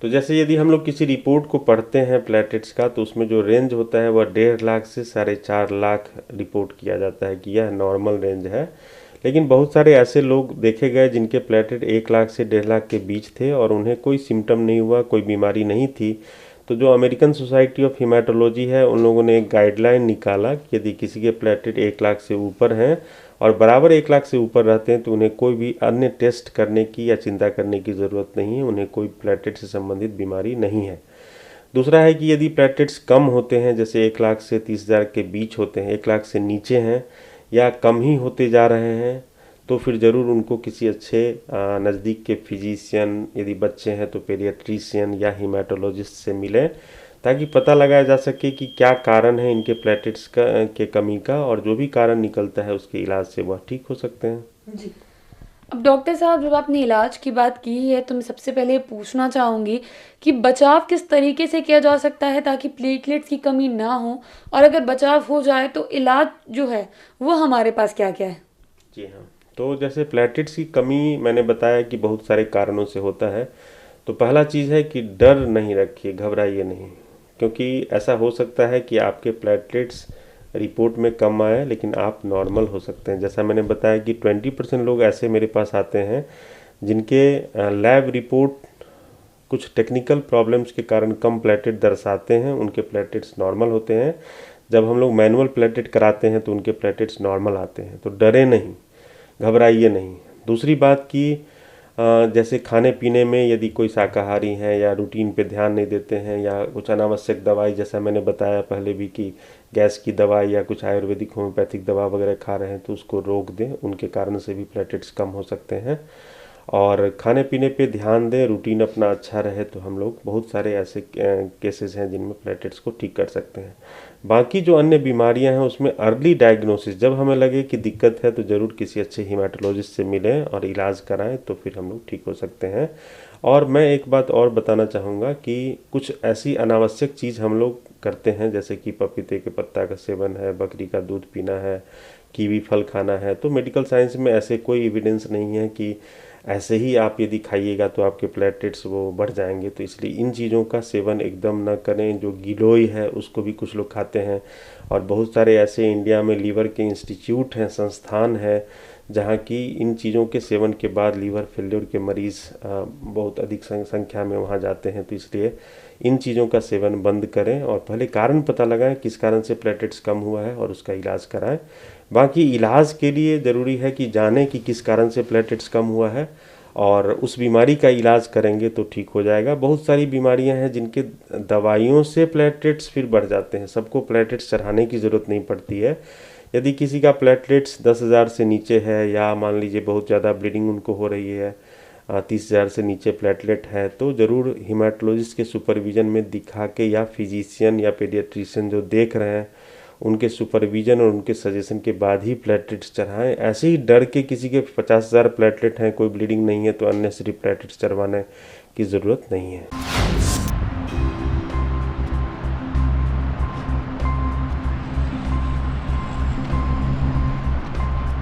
तो जैसे यदि हम लोग किसी रिपोर्ट को पढ़ते हैं प्लेटलेट्स का, तो उसमें जो रेंज होता है वह 1.5 लाख से 4.5 लाख रिपोर्ट किया जाता है कि यह नॉर्मल रेंज है। लेकिन बहुत सारे ऐसे लोग देखे गए जिनके प्लेटलेट 1 लाख से 1.5 लाख के बीच थे और उन्हें कोई सिम्टम नहीं हुआ, कोई बीमारी नहीं थी। तो जो अमेरिकन सोसाइटी ऑफ हीमेटोलॉजी है, उन लोगों ने एक गाइडलाइन निकाला कि यदि किसी के प्लेटलेट 1 लाख से ऊपर हैं और बराबर 1 लाख से ऊपर रहते हैं तो उन्हें कोई भी अन्य टेस्ट करने की या चिंता करने की ज़रूरत नहीं है, उन्हें कोई प्लेटलेट से संबंधित बीमारी नहीं है। दूसरा है कि यदि प्लेटलेट्स कम होते हैं, जैसे 1 लाख से 30,000 के बीच होते हैं, 1 लाख से नीचे हैं या कम ही होते जा रहे हैं, तो फिर ज़रूर उनको किसी अच्छे नज़दीक के फिजिशियन, यदि बच्चे हैं तो पेडियाट्रिशियन या हीमेटोलॉजिस्ट से मिलें, ताकि पता लगाया जा सके कि क्या कारण है इनके प्लेटलेट्स के कमी का, और जो भी कारण निकलता है उसके इलाज से वह ठीक हो सकते हैं। जी। अब डॉक्टर साहब, जब आपने इलाज की बात की है तो मैं सबसे पहले पूछना चाहूँगी कि बचाव किस तरीके से किया जा सकता है ताकि प्लेटलेट्स की कमी ना हो, और अगर बचाव हो जाए तो इलाज जो है वो हमारे पास क्या क्या है? जी हाँ, तो जैसे प्लेटलेट्स की कमी मैंने बताया कि बहुत सारे कारणों से होता है। तो पहला चीज़ है कि डर नहीं रखिए, घबराइए नहीं, क्योंकि ऐसा हो सकता है कि आपके प्लेटलेट्स रिपोर्ट में कम आए लेकिन आप नॉर्मल हो सकते हैं। जैसा मैंने बताया कि 20% लोग ऐसे मेरे पास आते हैं जिनके लैब रिपोर्ट कुछ टेक्निकल प्रॉब्लम्स के कारण कम प्लेटलेट दर्शाते हैं, उनके प्लेटलेट्स नॉर्मल होते हैं। जब हम लोग मैनुअल प्लेटलेट कराते हैं तो उनके प्लेटलेट्स नॉर्मल आते हैं। तो डरे नहीं, घबराइए नहीं। दूसरी बात कि जैसे खाने पीने में यदि कोई शाकाहारी हैं या रूटीन पे ध्यान नहीं देते हैं या कुछ अनावश्यक दवाई, जैसा मैंने बताया पहले भी कि गैस की दवाई या कुछ आयुर्वेदिक होम्योपैथिक दवा वगैरह खा रहे हैं, तो उसको रोक दें, उनके कारण से भी प्लेटलेट्स कम हो सकते हैं। और खाने पीने पे ध्यान दें, रूटीन अपना अच्छा रहे, तो हम लोग बहुत सारे ऐसे केसेस हैं जिनमें प्लेटलेट्स को ठीक कर सकते हैं। बाकी जो अन्य बीमारियां हैं उसमें अर्ली डायग्नोसिस, जब हमें लगे कि दिक्कत है तो ज़रूर किसी अच्छे हीमेटोलॉजिस्ट से मिलें और इलाज कराएं, तो फिर हम लोग ठीक हो सकते हैं। और मैं एक बात और बताना चाहूँगा कि कुछ ऐसी अनावश्यक चीज़ हम लोग करते हैं, जैसे कि पपीते के पत्ता का सेवन है, बकरी का दूध पीना है, कीवी फल खाना है। तो मेडिकल साइंस में ऐसे कोई एविडेंस नहीं है कि ऐसे ही आप यदि खाइएगा तो आपके प्लेटलेट्स वो बढ़ जाएंगे। तो इसलिए इन चीज़ों का सेवन एकदम ना करें। जो गिलोय है उसको भी कुछ लोग खाते हैं, और बहुत सारे ऐसे इंडिया में लीवर के इंस्टीट्यूट हैं, संस्थान है, जहाँ की इन चीज़ों के सेवन के बाद लीवर फेल्योर के मरीज़ बहुत अधिक संख्या में वहाँ जाते हैं। तो इसलिए इन चीज़ों का सेवन बंद करें और पहले कारण पता लगाएं किस कारण से प्लेटलेट्स कम हुआ है और उसका इलाज कराएं। बाकी इलाज के लिए ज़रूरी है कि जानें कि किस कारण से प्लेटलेट्स कम हुआ है और उस बीमारी का इलाज करेंगे तो ठीक हो जाएगा। बहुत सारी बीमारियां हैं जिनके दवाइयों से प्लेटलेट्स फिर बढ़ जाते हैं, सबको प्लेटलेट्स चढ़ाने की ज़रूरत नहीं पड़ती है। यदि किसी का प्लेटलेट्स 10,000 से नीचे है या मान लीजिए बहुत ज़्यादा ब्लीडिंग उनको हो रही है, 30,000 से नीचे प्लेटलेट है, तो ज़रूर हीमेटोलॉजिस्ट के सुपरविज़न में दिखा के, या फिजिशियन या पेडियाट्रिशियन जो देख रहे हैं उनके सुपरविज़न और उनके सजेशन के बाद ही प्लेटलेट्स चढ़ाएं। ऐसे ही डर के किसी के 50,000 प्लेटलेट हैं, कोई ब्लीडिंग नहीं है, तो अननेसेसरी प्लेटलेट्स चढ़वाने की ज़रूरत नहीं है।